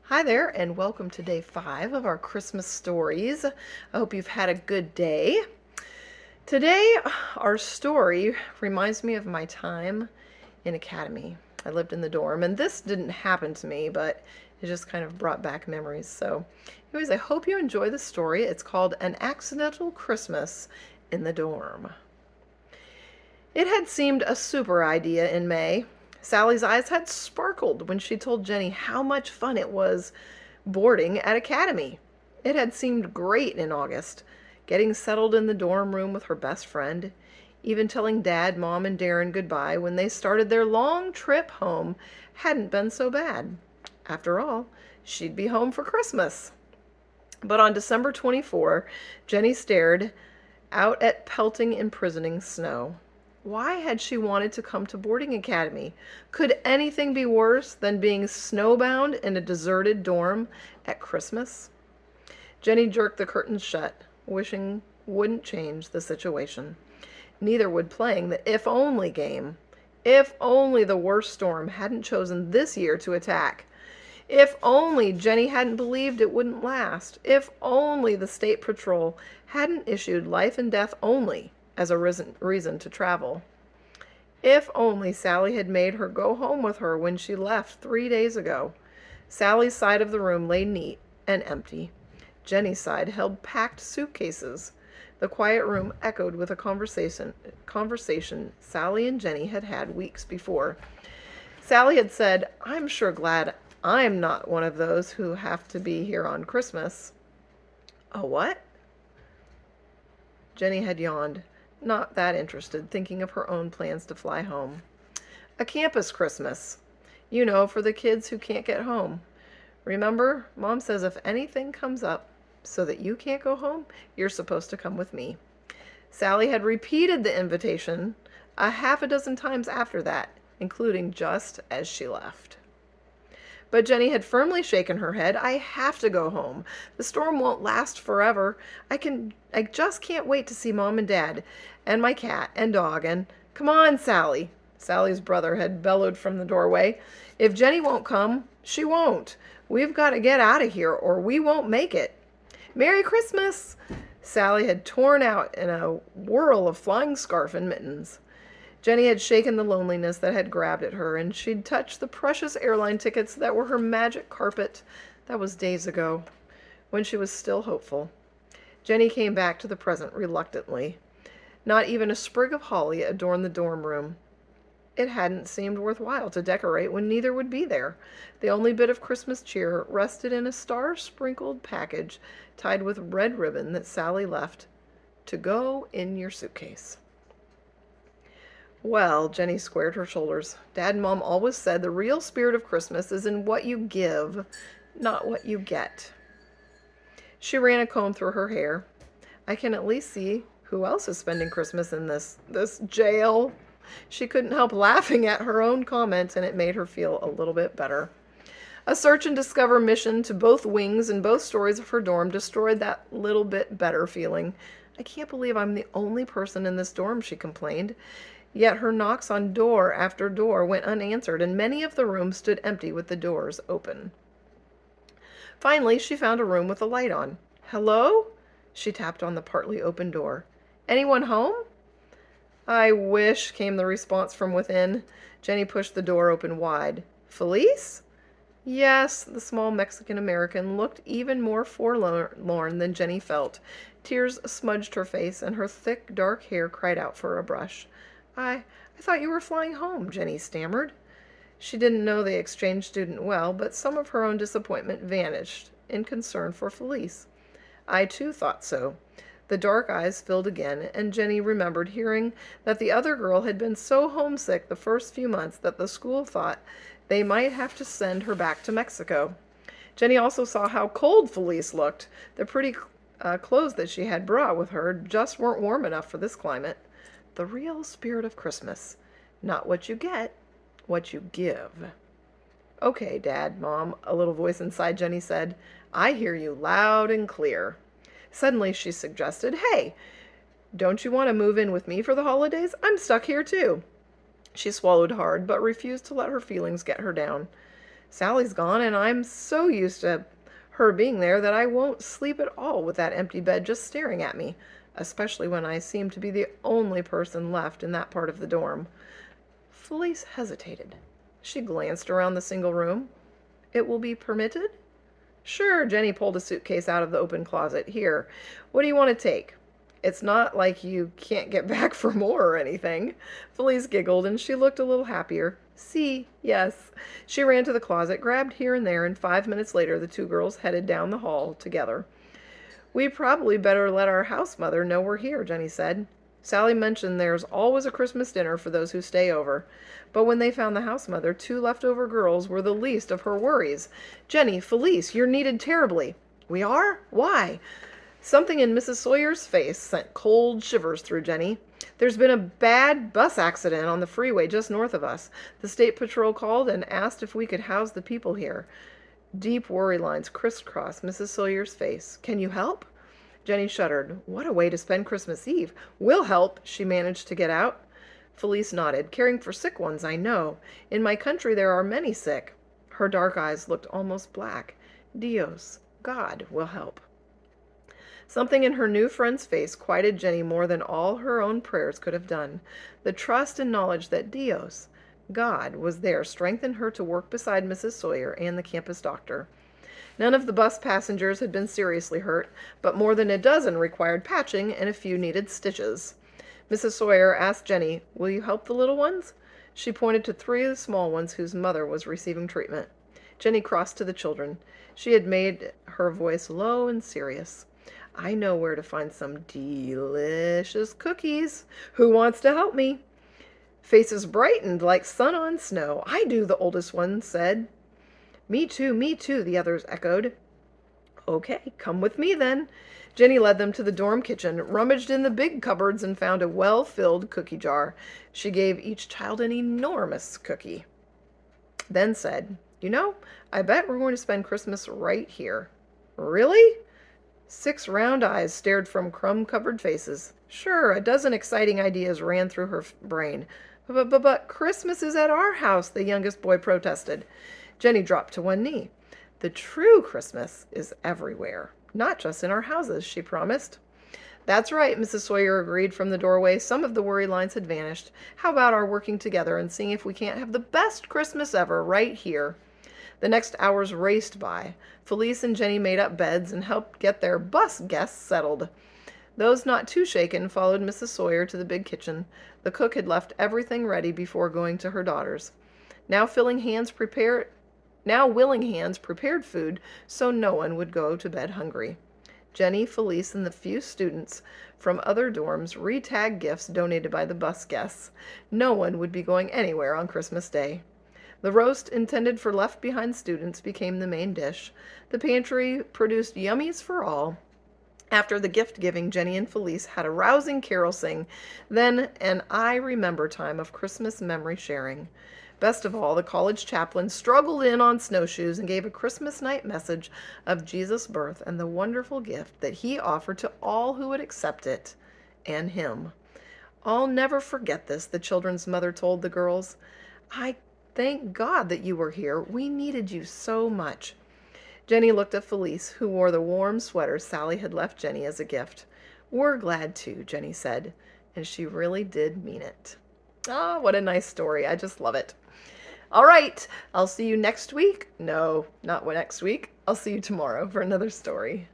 Hi there, and welcome to day 5 of our Christmas stories. I hope you've had a good day. Today, our story reminds me of my time in academy. I lived in the dorm, and this didn't happen to me, but it just kind of brought back memories. So, anyways, I hope you enjoy the story. It's called An Accidental Christmas in the Dorm. It had seemed a super idea in May. Sally's eyes had sparkled when she told Jenny how much fun it was boarding at Academy. It had seemed great in August, getting settled in the dorm room with her best friend, even telling Dad, Mom, and Darren goodbye when they started their long trip home hadn't been so bad. After all, she'd be home for Christmas. But on December 24, Jenny stared out at pelting, imprisoning snow. Why had she wanted to come to boarding academy? Could anything be worse than being snowbound in a deserted dorm at Christmas? Jenny jerked the curtains shut, wishing wouldn't change the situation. Neither would playing the if only game. If only the worst storm hadn't chosen this year to attack. If only Jenny hadn't believed it wouldn't last. If only the state patrol hadn't issued life and death only as a reason to travel. If only Sally had made her go home with her when she left 3 days ago. Sally's side of the room lay neat and empty. Jenny's side held packed suitcases. The quiet room echoed with a conversation Sally and Jenny had had weeks before. Sally had said, "I'm sure glad I'm not one of those who have to be here on Christmas." A what? Jenny had yawned, not that interested, thinking of her own plans to fly home. A campus Christmas. You know, for the kids who can't get home. Remember, Mom says if anything comes up so that you can't go home, you're supposed to come with me. Sally had repeated the invitation a half a dozen times after that, including just as she left. But Jenny had firmly shaken her head. "I have to go home. The storm won't last forever. I just can't wait to see Mom and Dad and my cat and dog and come on, Sally." Sally's brother had bellowed from the doorway. "If Jenny won't come, she won't. We've got to get out of here or we won't make it." "Merry Christmas!" Sally had torn out in a whirl of flying scarf and mittens. Jenny had shaken the loneliness that had grabbed at her, and she'd touched the precious airline tickets that were her magic carpet. That was days ago, when she was still hopeful. Jenny came back to the present reluctantly. Not even a sprig of holly adorned the dorm room. It hadn't seemed worthwhile to decorate when neither would be there. The only bit of Christmas cheer rested in a star-sprinkled package tied with red ribbon that Sally left to go in your suitcase. Well, Jenny squared her shoulders. Dad and Mom always said the real spirit of Christmas is in what you give, not what you get. She ran a comb through her hair. I can at least see who else is spending Christmas in this jail. She couldn't help laughing at her own comment, and it made her feel a little bit better. A search and discover mission to both wings and both stories of her dorm destroyed that little bit better feeling. "I can't believe I'm the only person in this dorm," she complained. Yet her knocks on door after door went unanswered, and many of the rooms stood empty with the doors open. Finally, she found a room with a light on. "Hello?" She tapped on the partly open door. "Anyone home?" "I wish," came the response from within. Jenny pushed the door open wide. "Felice?" Yes, the small Mexican-American looked even more forlorn than Jenny felt. Tears smudged her face, and her thick, dark hair cried out for a brush. I thought you were flying home," Jenny stammered. She didn't know the exchange student well, but some of her own disappointment vanished in concern for Felice. I, too, thought so. The dark eyes filled again, and Jenny remembered hearing that the other girl had been so homesick the first few months that the school thought they might have to send her back to Mexico. Jenny also saw how cold Felice looked. The pretty clothes that she had brought with her just weren't warm enough for this climate. The real spirit of Christmas. Not what you get, what you give. "Okay, Dad, Mom," a little voice inside Jenny said. "I hear you loud and clear." Suddenly she suggested, "Hey, don't you want to move in with me for the holidays? I'm stuck here too." She swallowed hard, but refused to let her feelings get her down. Sally's gone, and I'm so used to her being there that I won't sleep at all with that empty bed just staring at me, especially when I seem to be the only person left in that part of the dorm." Felice hesitated. She glanced around the single room. "It will be permitted?" "Sure." Jenny pulled a suitcase out of the open closet. "Here, what do you want to take? It's not like you can't get back for more or anything." Felice giggled, and she looked a little happier. "See, yes." She ran to the closet, grabbed here and there, and 5 minutes later the two girls headed down the hall together. "We probably better let our house mother know we're here," Jenny said. "Sally mentioned there's always a Christmas dinner for those who stay over." But when they found the house mother, two leftover girls were the least of her worries. "Jenny, Felice, you're needed terribly." "We are? Why?" Something in Mrs. Sawyer's face sent cold shivers through Jenny. "There's been a bad bus accident on the freeway just north of us. The state patrol called and asked if we could house the people here." Deep worry lines crisscrossed Mrs. Sawyer's face. "Can you help?" Jenny shuddered. What a way to spend Christmas Eve. "We'll help," she managed to get out. Felice nodded. "Caring for sick ones, I know. In my country there are many sick." Her dark eyes looked almost black. "Dios, God, will help." Something in her new friend's face quieted Jenny more than all her own prayers could have done. The trust and knowledge that Dios, God, was there strengthened her to work beside Mrs. Sawyer and the campus doctor. None of the bus passengers had been seriously hurt, but more than a dozen required patching and a few needed stitches. Mrs. Sawyer asked Jenny, "Will you help the little ones?" She pointed to three of the small ones whose mother was receiving treatment. Jenny crossed to the children. She had made her voice low and serious. "I know where to find some delicious cookies. Who wants to help me?" Faces brightened like sun on snow. "I do," the oldest one said. Me too," the others echoed. "Okay, come with me then." Jenny led them to the dorm kitchen, rummaged in the big cupboards, and found a well-filled cookie jar. She gave each child an enormous cookie, then said, "You know, I bet we're going to spend Christmas right here." "Really?" 6 round eyes stared from crumb-covered faces. Sure, a dozen exciting ideas ran through her brain. But Christmas is at our house," the youngest boy protested. Jenny dropped to one knee. "The true Christmas is everywhere, not just in our houses," she promised. "That's right," Mrs. Sawyer agreed from the doorway. Some of the worry lines had vanished. "How about our working together and seeing if we can't have the best Christmas ever right here?" The next hours raced by. Felice and Jenny made up beds and helped get their bus guests settled. Those not too shaken followed Mrs. Sawyer to the big kitchen. The cook had left everything ready before going to her daughters. Now willing hands prepared food so no one would go to bed hungry. Jenny, Felice, and the few students from other dorms re-tagged gifts donated by the bus guests. No one would be going anywhere on Christmas Day. The roast intended for left-behind students became the main dish. The pantry produced yummies for all. After the gift-giving, Jenny and Felice had a rousing carol sing, then an I remember time of Christmas memory sharing. Best of all, the college chaplain struggled in on snowshoes and gave a Christmas night message of Jesus' birth and the wonderful gift that he offered to all who would accept it, and him. "I'll never forget this," the children's mother told the girls. "I thank God that you were here. We needed you so much." Jenny looked at Felice, who wore the warm sweater Sally had left Jenny as a gift. "We're glad too," Jenny said, and she really did mean it. Ah, what a nice story. I just love it. All right, I'll see you next week. No, not next week. I'll see you tomorrow for another story.